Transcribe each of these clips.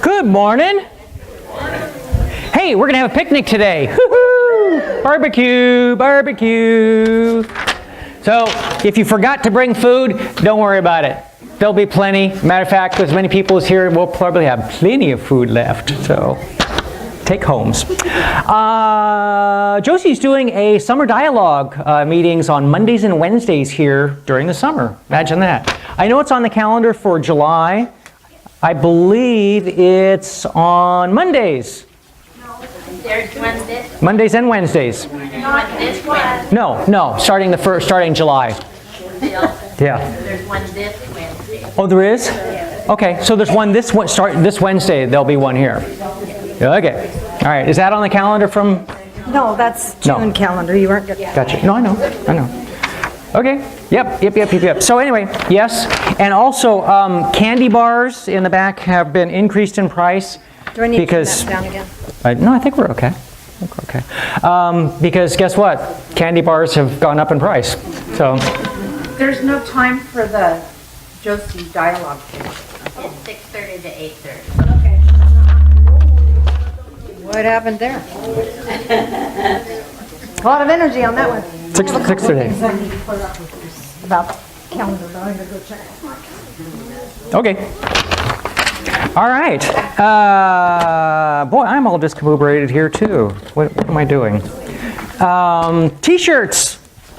Good morning. Hey, we're going to have a picnic today. Woo-hoo! Barbecue, barbecue. So, if you forgot to bring food, don't worry about it. There'll be plenty. Matter of fact, as many people as here, we'll probably have plenty of food left. So, take homes. Josie's doing a summer dialogue meetings on Mondays and Wednesdays here during the summer. Imagine that. I know it's on the calendar for July. I believe it's on Mondays. There's one this. Mondays and Wednesdays. Not this one. No, starting July. Yeah. There's one this Wednesday. Oh, there is? Okay, so there's one this Wednesday. There'll be one here. Okay. All right. Is that on the calendar from? No, that's June calendar. You weren't good. Gotcha. No, I know. Okay. Yep. So anyway, yes. And also, candy bars in the back have been increased in price. Do I need because, to turn that down again? No, I think we're okay. Because guess what? Candy bars have gone up in price. So. There's no time for the Josie dialogue thing. It's 6:30 to 8:30. Okay. What happened there? A lot of energy on that one. 6:30. About the calendar, but I'm going to go check. Okay. All right. Boy, I'm all discombobulated here too. What am I doing? T-shirts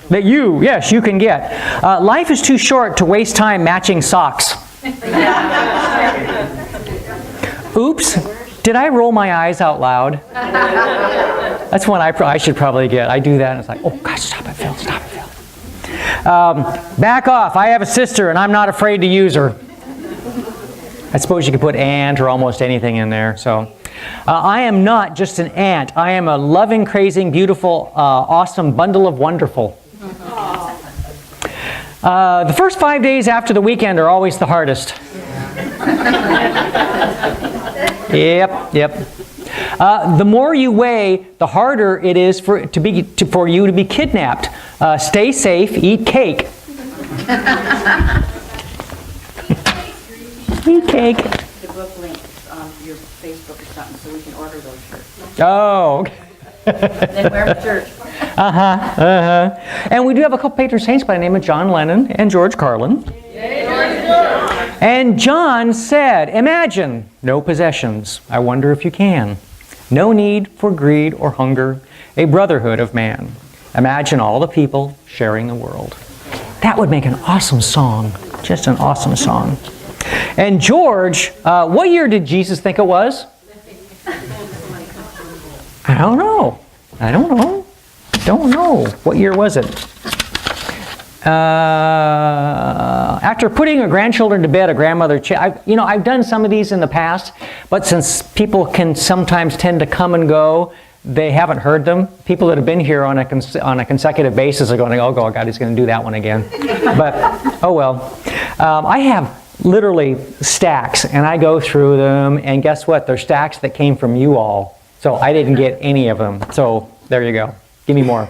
that you can get. Life is too short to waste time matching socks. Oops. Did I roll my eyes out loud? That's one I should probably get. I do that and it's like, oh gosh, stop it, Phil. Back off. I have a sister and I'm not afraid to use her. I suppose you could put aunt or almost anything in there. So, I am not just an aunt. I am a loving, crazing, beautiful, awesome bundle of wonderful. The first 5 days after the weekend are always the hardest. Yep. The more you weigh, the harder it is for you to be kidnapped. Stay safe, eat cake. Eat cake. The book links on your Facebook or something so we can order those shirts. Oh, okay. Then wear a shirt. And we do have a couple patron saints by the name of John Lennon and George Carlin. And John said, imagine no possessions. I wonder if you can. No need for greed or hunger. A brotherhood of man. Imagine all the people sharing the world. That would make an awesome song. Just an awesome song. And George, what year did Jesus think it was? I don't know. Don't know. What year was it? After putting her grandchildren to bed, a grandmother... I've done some of these in the past, but since people can sometimes tend to come and go, they haven't heard them. People that have been here on a consecutive basis are going, oh God, he's going to do that one again. But, oh well. I have literally stacks, and I go through them, and guess what? They're stacks that came from you all. So I didn't get any of them. So there you go. Give me more.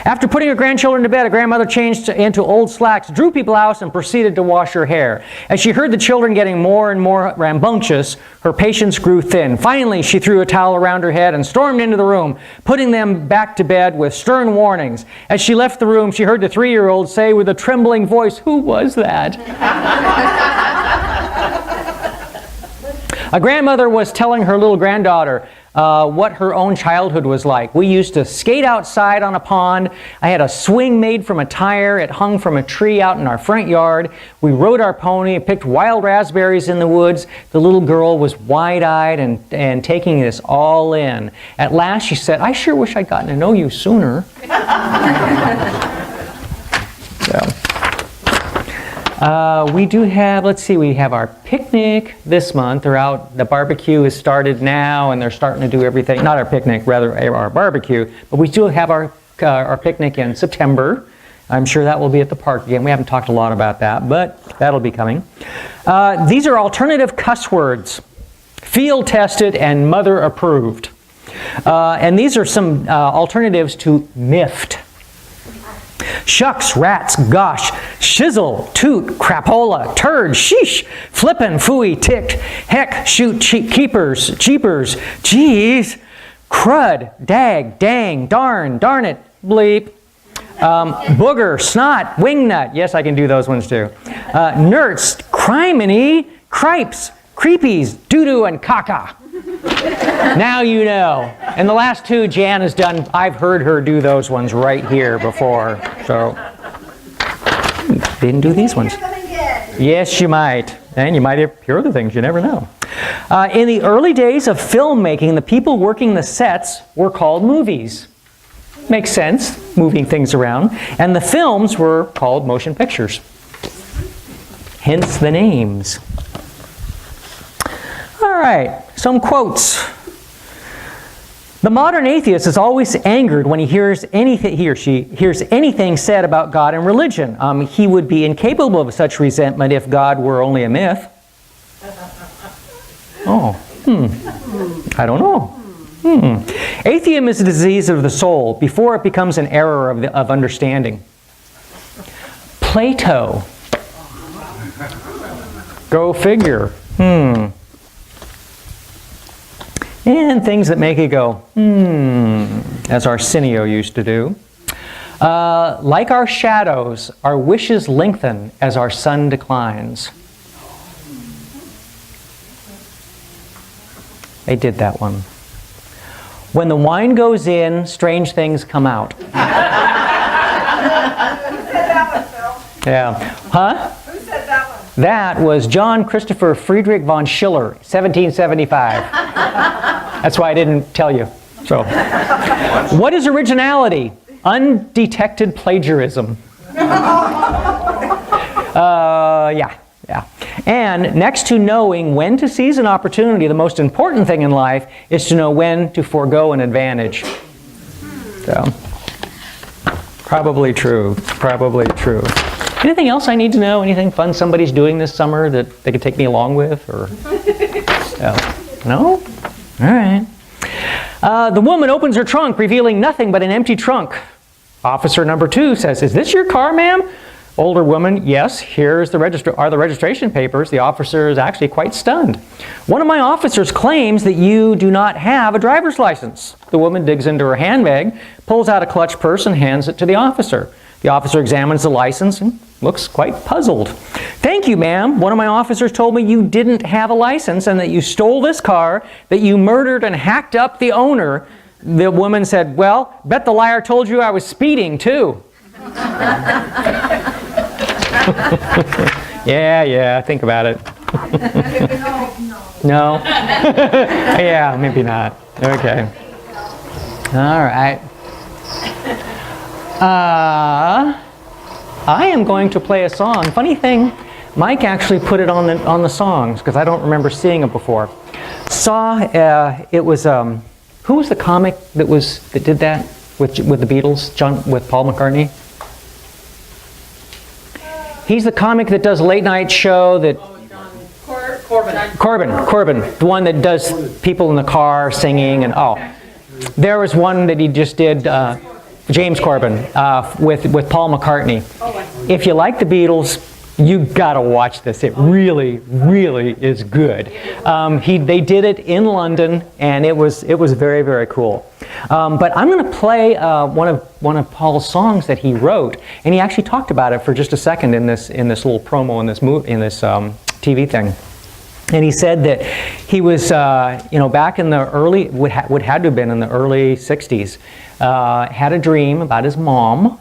After putting her grandchildren to bed, a grandmother changed into old slacks, drew people out, and proceeded to wash her hair. As she heard the children getting more and more rambunctious, her patience grew thin. Finally, she threw a towel around her head and stormed into the room, putting them back to bed with stern warnings. As she left the room, she heard the 3-year-old say with a trembling voice, "Who was that?" A grandmother was telling her little granddaughter what her own childhood was like. We used to skate outside on a pond. I had a swing made from a tire. It hung from a tree out in our front yard. We rode our pony and picked wild raspberries in the woods. The little girl was wide-eyed and taking this all in. At last she said, "I sure wish I'd gotten to know you sooner." We do have, we have our picnic this month. The barbecue has started now, and they're starting to do everything. Not our picnic, rather our barbecue. But we still have our picnic in September. I'm sure that will be at the park again. We haven't talked a lot about that, but that'll be coming. These are alternative cuss words. Field tested and mother approved. And these are some alternatives to miffed. Shucks, rats, gosh, shizzle, toot, crapola, turd, sheesh, flippin', phooey, ticked, heck, shoot, keepers, cheapers, geez, crud, dag, dang, darn, darn it, bleep, booger, snot, wingnut. Yes, I can do those ones too. Nerds, criminy, cripes, creepies, doo-doo, and caca. Now you know. And the last two Jan has done, I've heard her do those ones right here before. So, didn't do these ones. Yes, you might. And you might hear other things, you never know. In the early days of filmmaking, the people working the sets were called movies. Makes sense, moving things around. And the films were called motion pictures. Hence the names. All right, some quotes. The modern atheist is always angered when he or she hears anything said about God and religion. He would be incapable of such resentment if God were only a myth. I don't know. Atheism is a disease of the soul before it becomes an error of understanding. Plato. Go figure. And things that make it go, as Arsenio used to do. Like our shadows, our wishes lengthen as our sun declines. They did that one. When the wine goes in, strange things come out. Who said that one, Phil? Yeah. Huh? Who said that one? That was John Christopher Friedrich von Schiller, 1775. That's why I didn't tell you. So, what is originality? Undetected plagiarism. Yeah. And next to knowing when to seize an opportunity, the most important thing in life is to know when to forego an advantage. So, probably true. Anything else I need to know? Anything fun somebody's doing this summer that they could take me along with? Or no? All right. The woman opens her trunk, revealing nothing but an empty trunk. Officer number 2 says, "Is this your car, ma'am?" Older woman, "Yes, here's the registration papers." The officer is actually quite stunned. "One of my officers claims that you do not have a driver's license." The woman digs into her handbag, pulls out a clutch purse, and hands it to the officer. The officer examines the license and looks quite puzzled. "Thank you, ma'am. One of my officers told me you didn't have a license and that you stole this car, that you murdered and hacked up the owner." The woman said, "Well, bet the liar told you I was speeding, too." Yeah, think about it. No? Yeah, maybe not. Okay. All right. I am going to play a song. Funny thing, Mike actually put it on the songs because I don't remember seeing it before. It was who was the comic that did that with the Beatles? With Paul McCartney. He's the comic that does a late night show that. Corbin, the one that does people in the car singing and there was one that he just did. James Corbin with Paul McCartney. If you like the Beatles, you gotta watch this. It really, really is good. They did it in London, and it was very, very cool. But I'm going to play one of Paul's songs that he wrote, and he actually talked about it for just a second in this little promo in this TV thing. And he said that he was, back in the early, would had to have been in the early 60s, had a dream about his mom,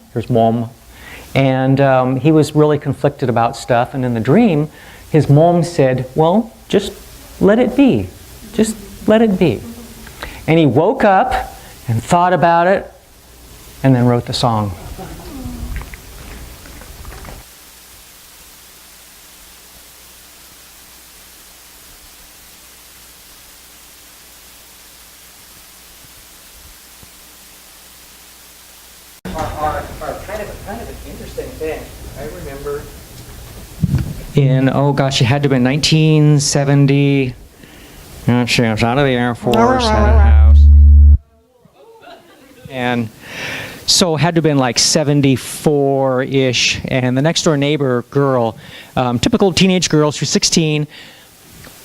and he was really conflicted about stuff. And in the dream, his mom said, "Well, just let it be. Just let it be." And he woke up and thought about it, and then wrote the song. Are kind of an interesting thing. I remember it had to have been 1970. Not sure. I was out of the Air Force, had a house, and So had to have been like 74-ish. And the next door neighbor girl, typical teenage girl, she was 16,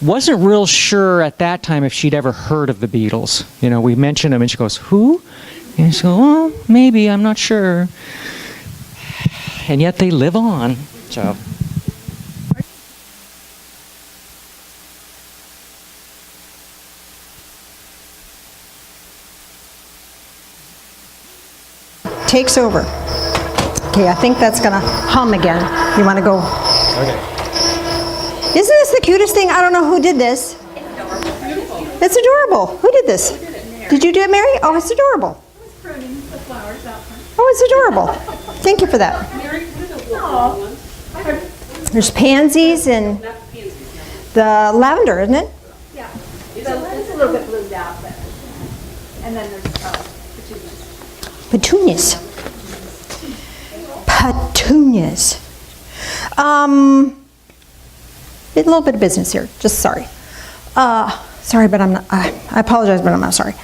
wasn't real sure at that time if she'd ever heard of the Beatles. You know, we mentioned them and she goes, who? And she goes, well, maybe, I'm not sure. And yet they live on. So. Takes over. Okay, I think that's gonna hum again. You wanna go? Okay. Isn't this the cutest thing? I don't know who did this. It's adorable. Who did this? Did you do it, Mary? Oh, it's adorable. Oh, it's adorable. Thank you for that. There's pansies and the lavender, isn't it? Yeah. It's a little bit blued out, but, and then there's petunias. Petunias. Petunias. A little bit of business here. Just sorry. Sorry, but I'm not. I apologize, but I'm not sorry.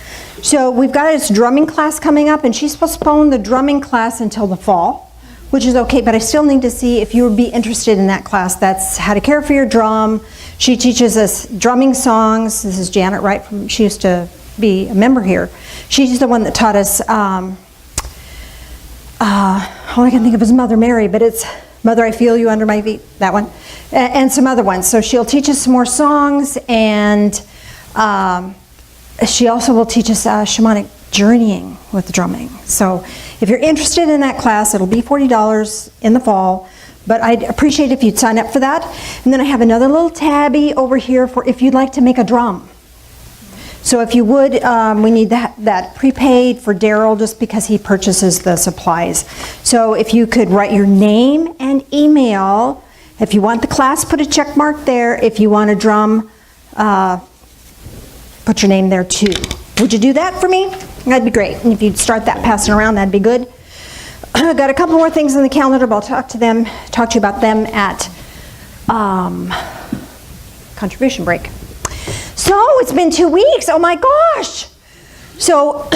So we've got this drumming class coming up, and she's postponed the drumming class until the fall, which is okay. But I still need to see if you would be interested in that class. That's how to care for your drum. She teaches us drumming songs. This is Janet Wright from. She used to be a member here. She's the one that taught us. All I can think of is Mother Mary, but it's Mother, I Feel You Under My Feet, that one, and some other ones. So she'll teach us some more songs, and she also will teach us shamanic journeying with drumming. So if you're interested in that class, it'll be $40 in the fall, but I'd appreciate if you'd sign up for that. And then I have another little tabby over here for if you'd like to make a drum. So if you would, we need that prepaid for Daryl just because he purchases the supplies. So if you could write your name and email. If you want the class, put a check mark there. If you want a drum, put your name there too. Would you do that for me? That'd be great. And if you'd start that passing around, that'd be good. I've got a couple more things on the calendar, but I'll talk to you about them at contribution break. So it's been 2 weeks. Oh my gosh. So,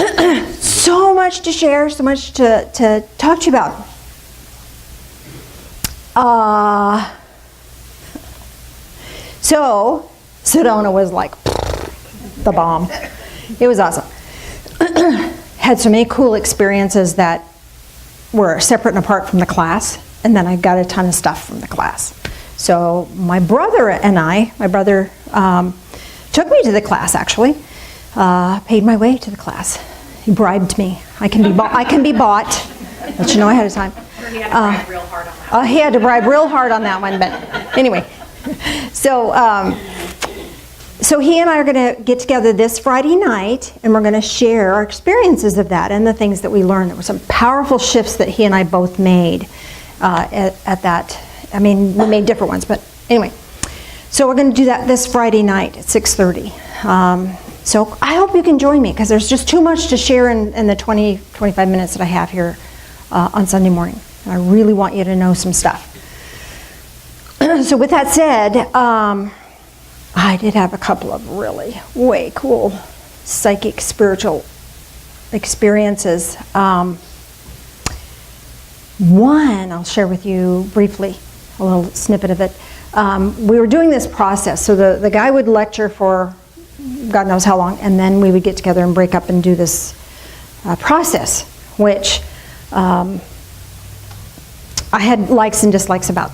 so much to share, so much to talk to you about. So Sedona was like the bomb. It was awesome. Had so many cool experiences that were separate and apart from the class, and then I got a ton of stuff from the class. So my brother and my brother took me to the class, actually. Paid my way to the class. He bribed me. I can be bought. Let you know ahead of time. He had to bribe real hard on that. He had to bribe real hard on that one, but anyway. So he and I are going to get together this Friday night, and we're going to share our experiences of that and the things that we learned. There were some powerful shifts that he and I both made at that. I mean, we made different ones, but anyway. So we're going to do that this Friday night at 6:30. So I hope you can join me because there's just too much to share in the 25 minutes that I have here on Sunday morning. I really want you to know some stuff. So with that said, I did have a couple of really way cool psychic spiritual experiences. One I'll share with you briefly, a little snippet of it. We were doing this process, so the guy would lecture for God knows how long, and then we would get together and break up and do this process, which I had likes and dislikes about,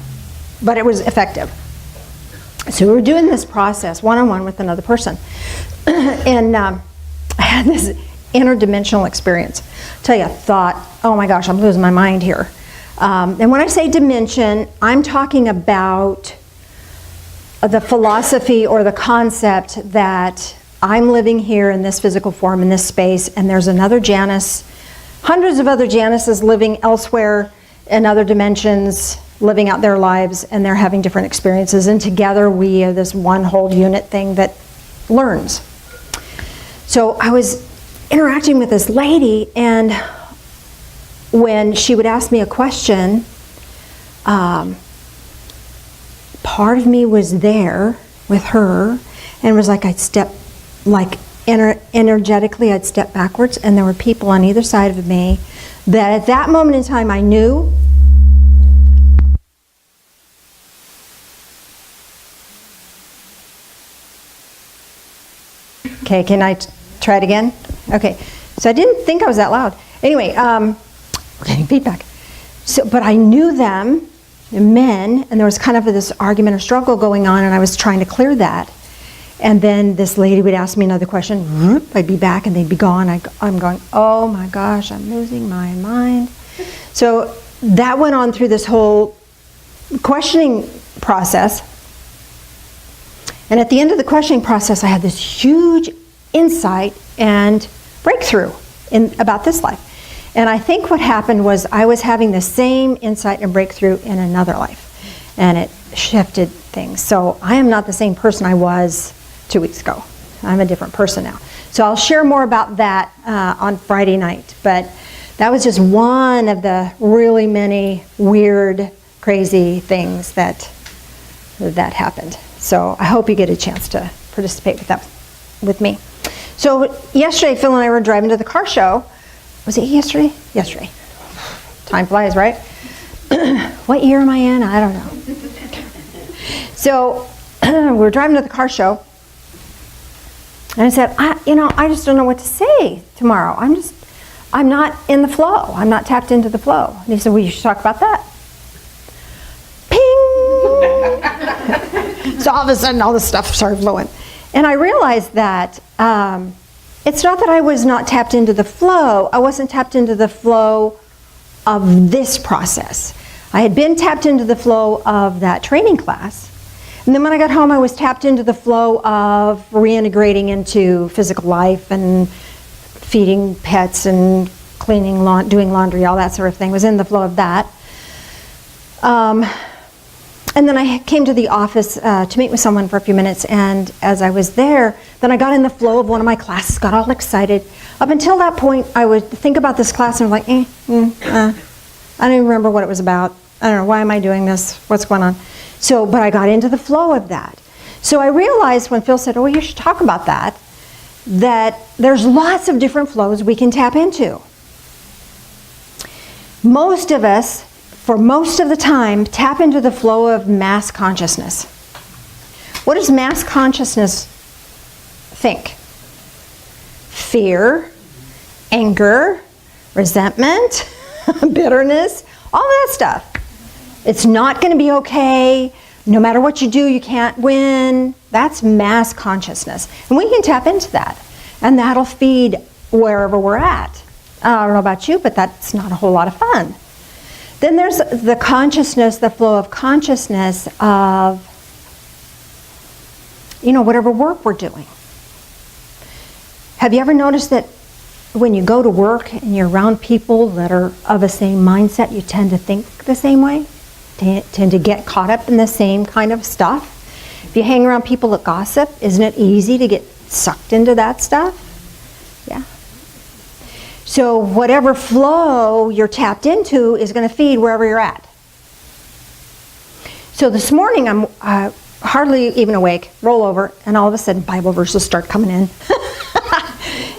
but it was effective. So we were doing this process one-on-one with another person, and I had this interdimensional experience. I'll tell you, I thought, oh my gosh, I'm losing my mind here. And when I say dimension, I'm talking about the philosophy or the concept that I'm living here in this physical form, in this space, and there's another Janice, hundreds of other Janices living elsewhere in other dimensions, living out their lives, and they're having different experiences, and together we are this one whole unit thing that learns. So I was interacting with this lady, and when she would ask me a question, part of me was there with her and was like I'd step like energetically I'd step backwards, and there were people on either side of me that at that moment in time I knew Okay, can I try it again? Okay, so I didn't think I was that loud. Anyway, we're getting feedback. So, but I knew them, men, and there was kind of this argument or struggle going on, and I was trying to clear that. And then this lady would ask me another question. I'd be back, and they'd be gone. I'm going, oh my gosh, I'm losing my mind. So that went on through this whole questioning process. And at the end of the questioning process, I had this huge insight and breakthrough about this life. And I think what happened was I was having the same insight and breakthrough in another life. And it shifted things. So I am not the same person I was 2 weeks ago. I'm a different person now. So I'll share more about that on Friday night. But that was just one of the really many weird, crazy things that happened. So I hope you get a chance to participate with me. So yesterday, Phil and I were driving to the car show. Was it yesterday? Yesterday. Time flies, right? What year am I in? I don't know. So we're driving to the car show. And I said, I just don't know what to say tomorrow. I'm not in the flow. I'm not tapped into the flow. And he said, well, you should talk about that. So all of a sudden, all this stuff started flowing. And I realized that it's not that I was not tapped into the flow. I wasn't tapped into the flow of this process. I had been tapped into the flow of that training class. And then when I got home, I was tapped into the flow of reintegrating into physical life and feeding pets and cleaning, doing laundry, all that sort of thing. I was in the flow of that. And then I came to the office to meet with someone for a few minutes, and as I was there, then I got in the flow of one of my classes, got all excited. Up until that point, I would think about this class and I'm like, I don't even remember what it was about. I don't know, why am I doing this? What's going on? So, but I got into the flow of that. So I realized when Phil said, oh, you should talk about that there's lots of different flows we can tap into. Most of us, for most of the time, tap into the flow of mass consciousness. What does mass consciousness think? Fear, anger, resentment, bitterness, all that stuff. It's not going to be okay. No matter what you do, you can't win. That's mass consciousness. And we can tap into that. And that'll feed wherever we're at. I don't know about you, but that's not a whole lot of fun. Then there's the consciousness, the flow of consciousness of, whatever work we're doing. Have you ever noticed that when you go to work and you're around people that are of the same mindset, you tend to think the same way? Tend to get caught up in the same kind of stuff? If you hang around people that gossip, isn't it easy to get sucked into that stuff? Yeah. So whatever flow you're tapped into is going to feed wherever you're at. So this morning I'm hardly even awake, roll over, and all of a sudden Bible verses start coming in.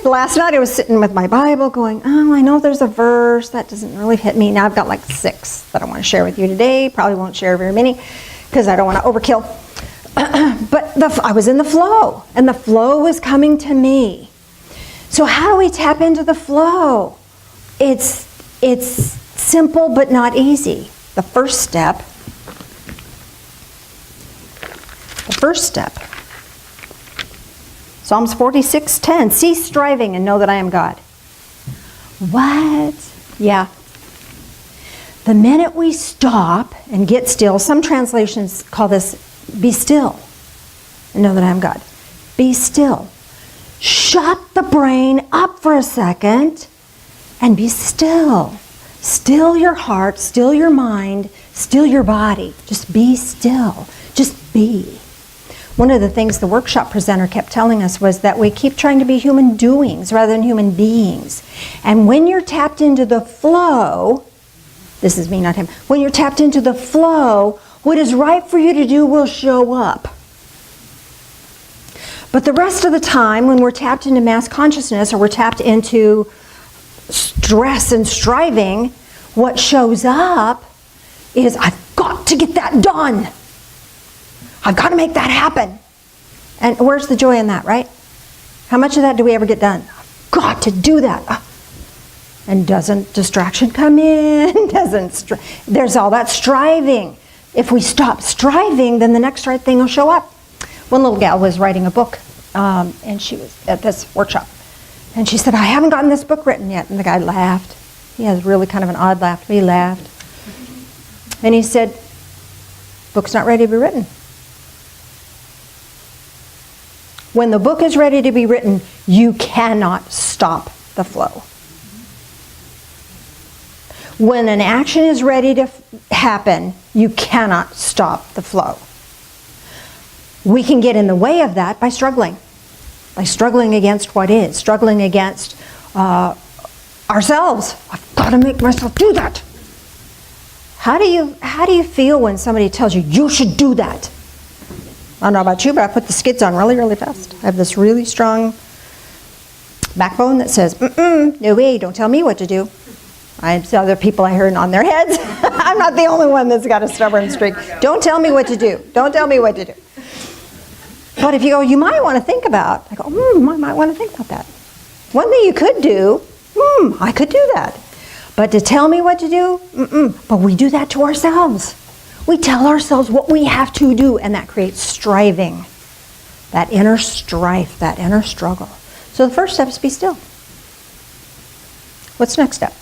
Last night I was sitting with my Bible going, oh, I know there's a verse that doesn't really hit me. Now I've got like 6 that I want to share with you today. Probably won't share very many because I don't want to overkill. But I was in the flow, and the flow was coming to me. So how do we tap into the flow? It's simple but not easy. The first step, Psalms 46:10, cease striving and know that I am God. What? Yeah. The minute we stop and get still, some translations call this be still and know that I am God. Be still. Shut the brain up for a second and be still. Still your heart, still your mind, still your body. Just be still. Just be. One of the things the workshop presenter kept telling us was that we keep trying to be human doings rather than human beings. And when you're tapped into the flow, this is me, not him. When you're tapped into the flow, what is right for you to do will show up. But the rest of the time, when we're tapped into mass consciousness or we're tapped into stress and striving, what shows up is, I've got to get that done. I've got to make that happen. And where's the joy in that, right? How much of that do we ever get done? I've got to do that. And doesn't distraction come in? There's all that striving. If we stop striving, then the next right thing will show up. One little gal was writing a book, and she was at this workshop. And she said, I haven't gotten this book written yet. And the guy laughed. He has really kind of an odd laugh, but he laughed. And he said, book's not ready to be written. When the book is ready to be written, you cannot stop the flow. When an action is ready to happen, you cannot stop the flow. We can get in the way of that by struggling against what is, struggling against ourselves. I've got to make myself do that. How do you feel when somebody tells you, you should do that? I don't know about you, but I put the skids on really, really fast. I have this really strong backbone that says, no way, don't tell me what to do. I have other people I heard on their heads. I'm not the only one that's got a stubborn streak. Don't tell me what to do. Don't tell me what to do. But if you go, you might want to think about, I go, I might want to think about that. One thing you could do, I could do that. But to tell me what to do, but we do that to ourselves. We tell ourselves what we have to do, and that creates striving, that inner strife, that inner struggle. So the first step is be still. What's the next step?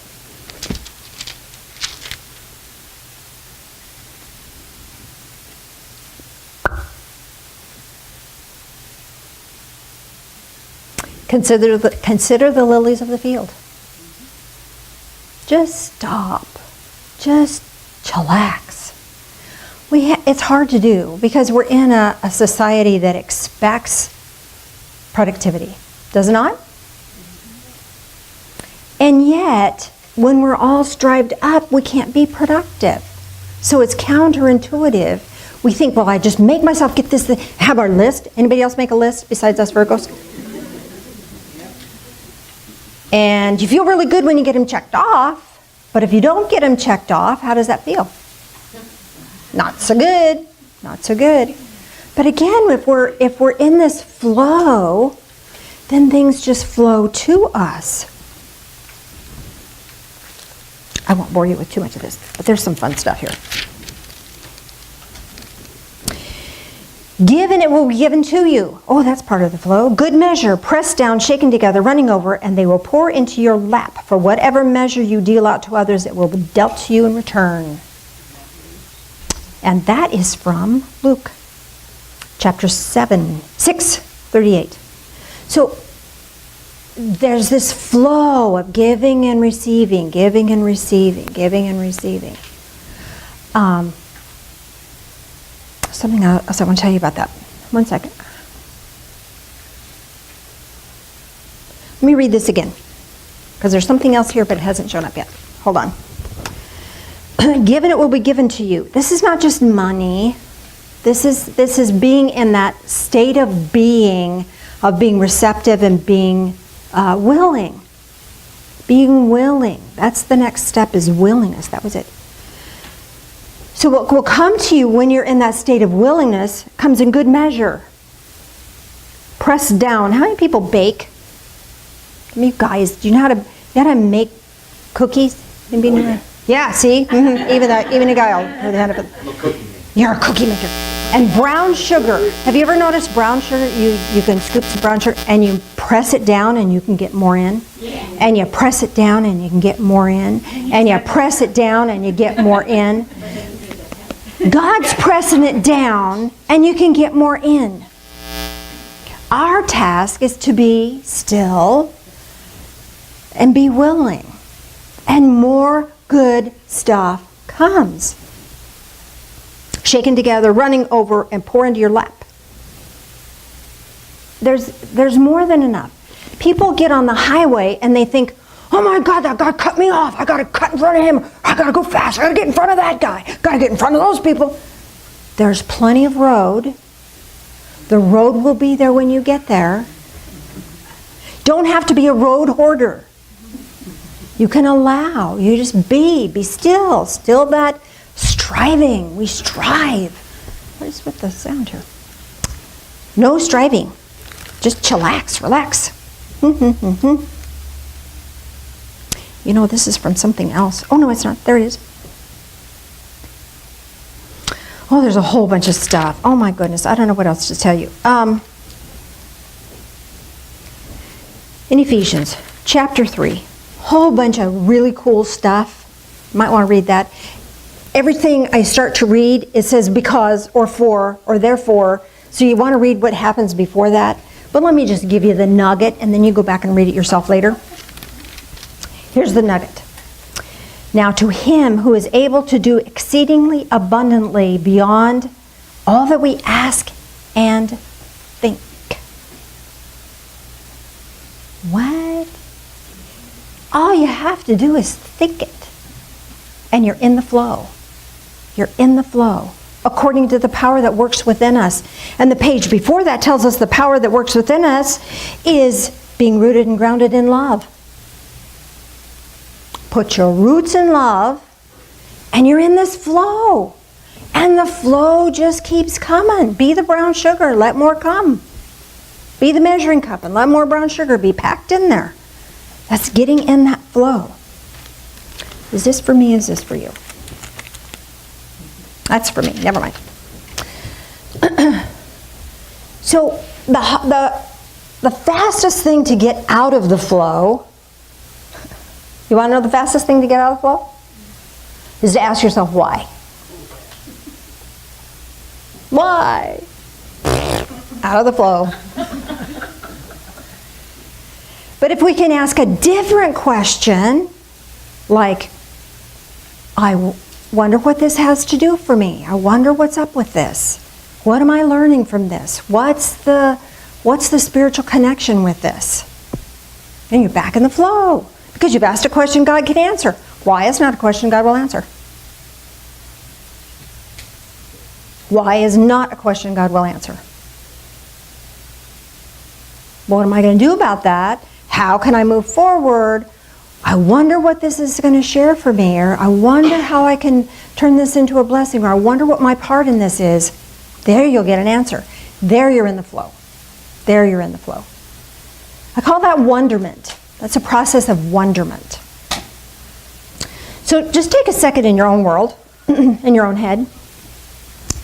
Consider the lilies of the field. Just stop. Just chillax. It's hard to do because we're in a society that expects productivity. Does it not? And yet, when we're all strived up, we can't be productive. So it's counterintuitive. We think, well, I just make myself get this thing, have our list. Anybody else make a list besides us Virgos? And you feel really good when you get them checked off, but if you don't get them checked off, how does that feel? Not so good, not so good. But again, if we're in this flow, then things just flow to us. I won't bore you with too much of this, but there's some fun stuff here. Give and it will be given to you. Oh, that's part of the flow. Good measure, pressed down, shaken together, running over, and they will pour into your lap. For whatever measure you deal out to others, it will be dealt to you in return. And that is from Luke, chapter 6:38. So there's this flow of giving and receiving, giving and receiving, giving and receiving. Something else I want to tell you about that. One second. Let me read this again, because there's something else here, but it hasn't shown up yet. Hold on. Given it will be given to you. This is not just money. This is being in that state of being receptive and being willing. Being willing. That's the next step, is willingness. That was it. So what will come to you when you're in that state of willingness comes in good measure. Pressed down. How many people bake? You guys, do you know how to make cookies? Anybody? Yeah, see? Mm-hmm. Even a guy with a hand up. You're a cookie maker. And brown sugar. Have you ever noticed brown sugar? You can scoop some brown sugar and you press it down and you can get more in. Yeah. And you press it down and you can get more in. And you press it down and you get more in. God's pressing it down and you can get more in. Our task is to be still and be willing. And more good stuff comes. Shaken together, running over, and pour into your lap. There's more than enough. People get on the highway and they think, oh my God, that guy cut me off. I got to cut in front of him. I got to go fast. I got to get in front of that guy. Got to get in front of those people. There's plenty of road. The road will be there when you get there. Don't have to be a road hoarder. You can allow, you just be still that striving. We strive. What is with the sound here? No striving. Just chillax, relax. You know, this is from something else. Oh, no, it's not. There it is. Oh, there's a whole bunch of stuff. Oh, my goodness. I don't know what else to tell you. In Ephesians, chapter 3, whole bunch of really cool stuff. You might want to read that. Everything I start to read, it says because or for or therefore. So you want to read what happens before that. But let me just give you the nugget, and then you go back and read it yourself later. Here's the nugget. Now to him who is able to do exceedingly abundantly beyond all that we ask and think. What? All you have to do is think it. And you're in the flow. You're in the flow. According to the power that works within us. And the page before that tells us the power that works within us is being rooted and grounded in love. Put your roots in love, and you're in this flow. And the flow just keeps coming. Be the brown sugar, let more come. Be the measuring cup and let more brown sugar be packed in there. That's getting in that flow. Is this for me? Is this for you? That's for me. Never mind. So the fastest thing to get out of the flow, you want to know the fastest thing to get out of the flow? Is to ask yourself why. Why? Out of the flow. But if we can ask a different question, like, I wonder what this has to do for me. I wonder what's up with this. What am I learning from this? What's the spiritual connection with this? And you're back in the flow. Because you've asked a question God can answer. Why is not a question God will answer? Why is not a question God will answer? What am I going to do about that? How can I move forward? I wonder what this is going to share for me, or I wonder how I can turn this into a blessing, or I wonder what my part in this is. There you'll get an answer. There you're in the flow. There you're in the flow. I call that wonderment. That's a process of wonderment. So just take a second in your own world, in your own head,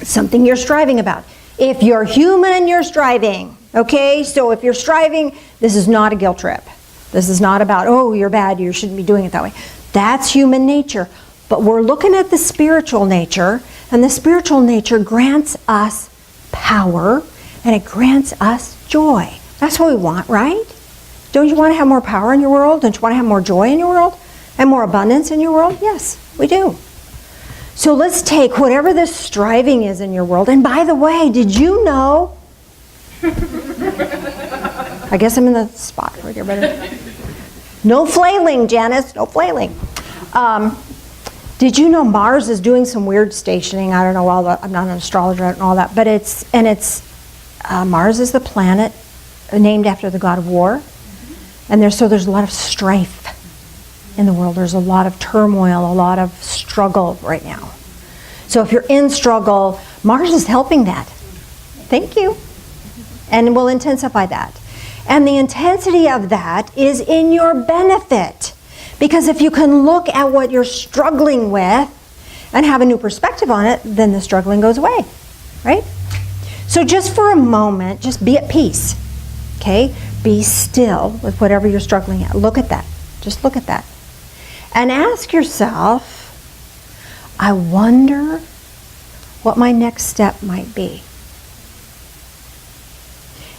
something you're striving about. If you're human, you're striving. Okay, so if you're striving, this is not a guilt trip. This is not about, oh, you're bad, you shouldn't be doing it that way. That's human nature. But we're looking at the spiritual nature, and the spiritual nature grants us power, and it grants us joy. That's what we want, right? Don't you want to have more power in your world? Don't you want to have more joy in your world? And more abundance in your world? Yes, we do. So let's take whatever this striving is in your world. And by the way, did you know? I guess I'm in the spot right here. No flailing, Janice. No flailing. Did you know Mars is doing some weird stationing? I don't know all that. I'm not an astrologer. I don't know all that. But Mars is the planet named after the god of war. And there's a lot of strife in the world. There's a lot of turmoil, a lot of struggle right now. So if you're in struggle, Mars is helping that. Thank you. And we'll intensify that. And the intensity of that is in your benefit. Because if you can look at what you're struggling with and have a new perspective on it, then the struggling goes away, right? So just for a moment, just be at peace, okay? Be still with whatever you're struggling at. Look at that. Just look at that. And ask yourself, I wonder what my next step might be.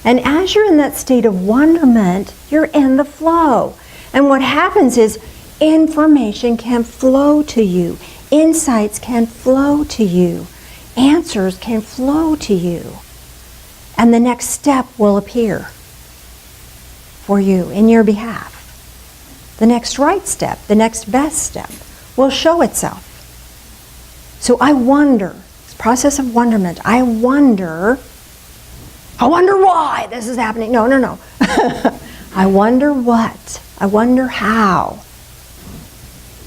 And as you're in that state of wonderment, you're in the flow. And what happens is information can flow to you. Insights can flow to you. Answers can flow to you. And the next step will appear for you in your behalf. The next right step, the next best step will show itself. So I wonder, this process of wonderment, I wonder I wonder why this is happening. No, no, no. I wonder what. I wonder how.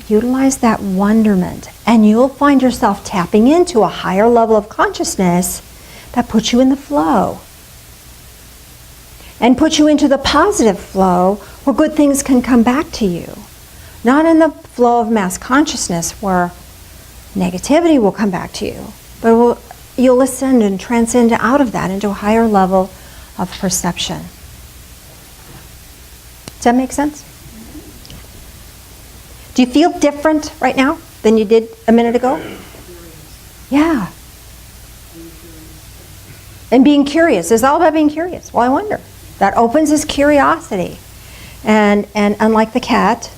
Utilize that wonderment, and you'll find yourself tapping into a higher level of consciousness that puts you in the flow and puts you into the positive flow where good things can come back to you. Not in the flow of mass consciousness where negativity will come back to you, but you'll ascend and transcend out of that into a higher level of perception. Does that make sense? Do you feel different right now than you did a minute ago? Yeah. And being curious. It's all about being curious. Well, I wonder. That opens his curiosity. And unlike the cat,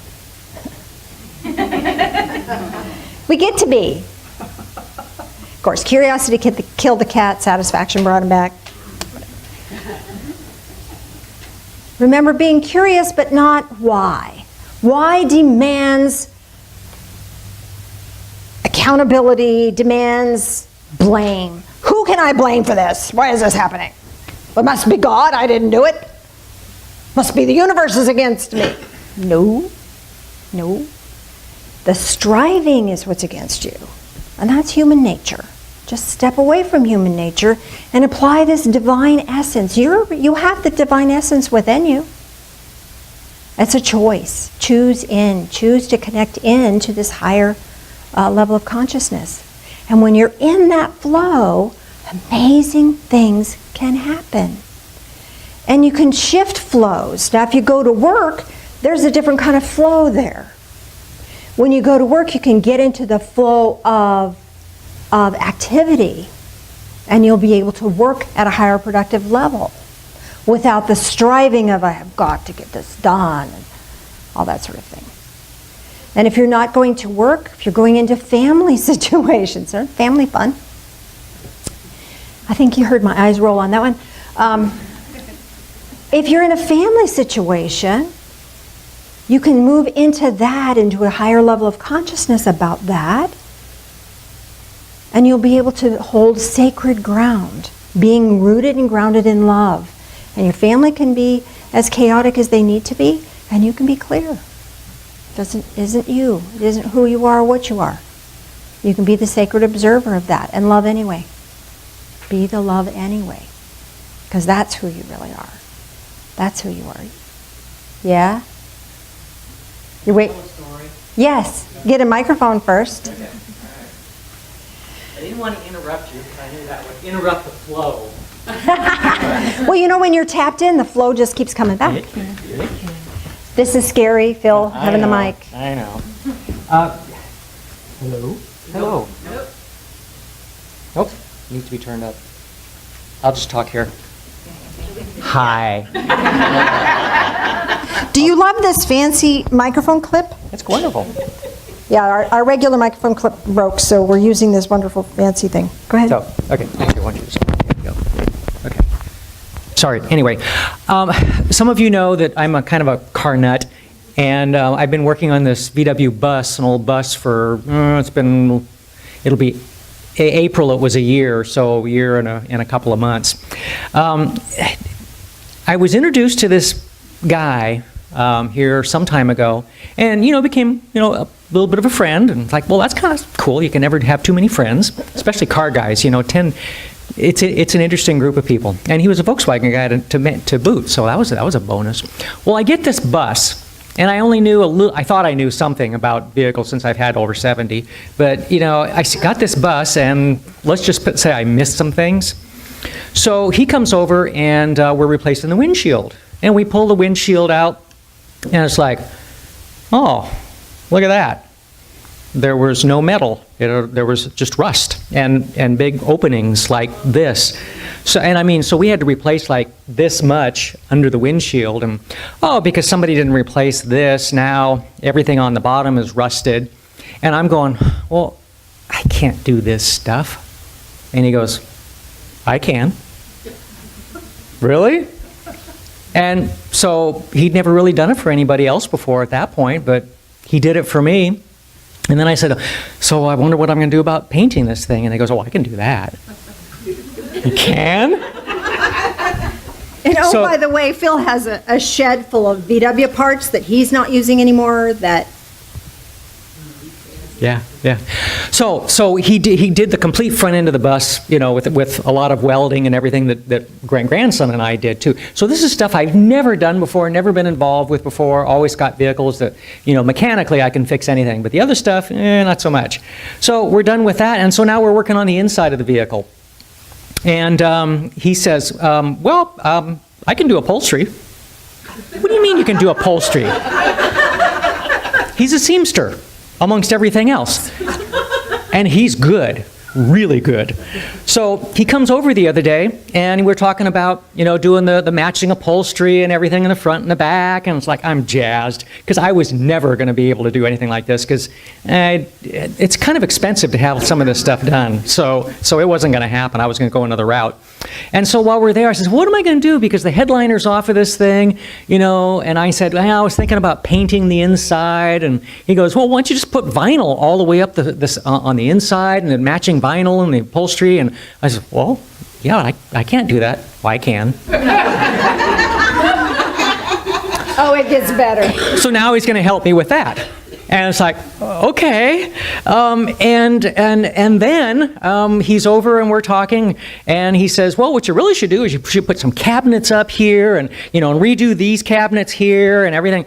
we get to be. Of course, curiosity killed the cat, satisfaction brought him back. Remember being curious, but not why. Why demands accountability, demands blame. Who can I blame for this? Why is this happening? It must be God, I didn't do it. Must be the universe is against me. No, no. The striving is what's against you. And that's human nature. Just step away from human nature and apply this divine essence. You have the divine essence within you. It's a choice. Choose in. Choose to connect in to this higher level of consciousness. And when you're in that flow, amazing things can happen. And you can shift flows. Now, if you go to work, there's a different kind of flow there. When you go to work, you can get into the flow of activity, and you'll be able to work at a higher productive level without the striving of, I have got to get this done, and all that sort of thing. And if you're not going to work, if you're going into family situations, or family fun, I think you heard my eyes roll on that one. If you're in a family situation, you can move into that, into a higher level of consciousness about that, and you'll be able to hold sacred ground, being rooted and grounded in love. And your family can be as chaotic as they need to be, and you can be clear. It isn't you. It isn't who you are or what you are. You can be the sacred observer of that and love anyway. Be the love anyway. Because that's who you really are. That's who you are. Yeah? You wait. Yes. Get a microphone first. Okay. I didn't want to interrupt you because I knew that would interrupt the flow. Well, you know, when you're tapped in, the flow just keeps coming back. This is scary, Phil, having the mic. I know. Hello? Hello. Nope. Nope. Needs to be turned up. I'll just talk here. Hi. Do you love this fancy microphone clip? That's wonderful. Yeah, our regular microphone clip broke, so we're using this wonderful fancy thing. Go ahead. So, okay. Actually, why don't you just here we go. Okay. Sorry. Anyway, some of you know that I'm a kind of a car nut, and I've been working on this VW bus, an old bus for it'll be April. It was a year, so a year and a couple of months. I was introduced to this guy here some time ago, and became a little bit of a friend, and like, well, that's kind of cool. You can never have too many friends, especially car guys. It's an interesting group of people, and he was a Volkswagen guy to boot, so that was a bonus. Well, I get this bus, and I only knew I thought I knew something about vehicles since I've had over 70, but I got this bus, and let's just say I missed some things. So he comes over, and we're replacing the windshield, and we pull the windshield out, and it's like, oh, look at that. There was no metal. There was just rust and big openings like this. So we had to replace like this much under the windshield, and because somebody didn't replace this, now everything on the bottom is rusted. And I'm going, well, I can't do this stuff. And he goes, I can. Really? And so he'd never really done it for anybody else before at that point, but he did it for me. And then I said, so I wonder what I'm going to do about painting this thing. And he goes, oh, I can do that. You can? And oh, So- by the way, Phil has a shed full of VW parts that he's not using anymore that, Yeah, yeah. So he did the complete front end of the bus, with a lot of welding and everything that grandson and I did too. So this is stuff I've never done before, never been involved with before. Always got vehicles that, mechanically I can fix anything, but the other stuff, not so much. So we're done with that, and so now we're working on the inside of the vehicle. And he says, I can do upholstery. What do you mean you can do upholstery? He's a seamster, amongst everything else. And he's good, really good. So he comes over the other day, and we're talking about, doing the matching upholstery and everything in the front and the back, and it's like, I'm jazzed, because I was never going to be able to do anything like this, because it's kind of expensive to have some of this stuff done. So it wasn't going to happen. I was going to go another route. And so while we're there, I said, what am I going to do? Because the headliner's off of this thing, and I said, I was thinking about painting the inside. And he goes, well, why don't you just put vinyl all the way up on the inside, and then matching vinyl and the upholstery? And I said, well, yeah, I can't do that. Well, I can. oh, it gets better. So now he's going to help me with that. And it's like, okay. And then he's over and we're talking, and he says, well, what you really should do is you should put some cabinets up here, and, and redo these cabinets here and everything.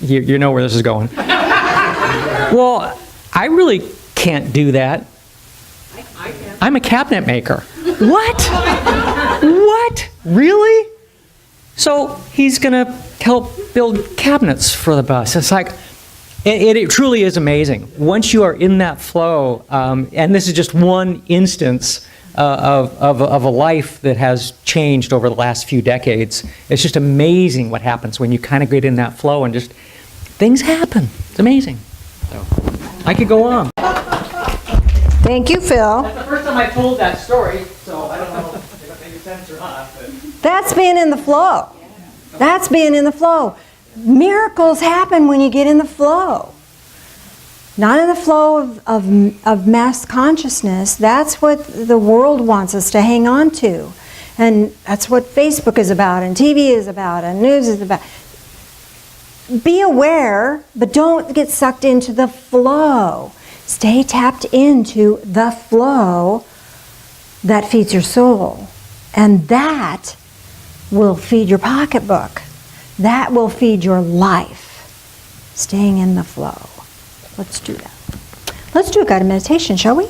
You know where this is going. Well, I really can't do that. I can. I'm a cabinet maker. What? What? Really? So he's going to help build cabinets for the bus. It's like, it truly is amazing. Once you are in that flow, and this is just one instance of a life that has changed over the last few decades. It's just amazing what happens when you kind of get in that flow and just things happen. It's amazing. So I could go on. Thank you, Phil. That's the first time I told that story, so I don't know if it makes sense or not. But. That's being in the flow. That's being in the flow. Miracles happen when you get in the flow. Not in the flow of mass consciousness. That's what the world wants us to hang on to. And that's what Facebook is about, and TV is about, and news is about. Be aware, but don't get sucked into the flow. Stay tapped into the flow that feeds your soul. And that will feed your pocketbook. That will feed your life. Staying in the flow. Let's do that. Let's do a guided meditation, shall we?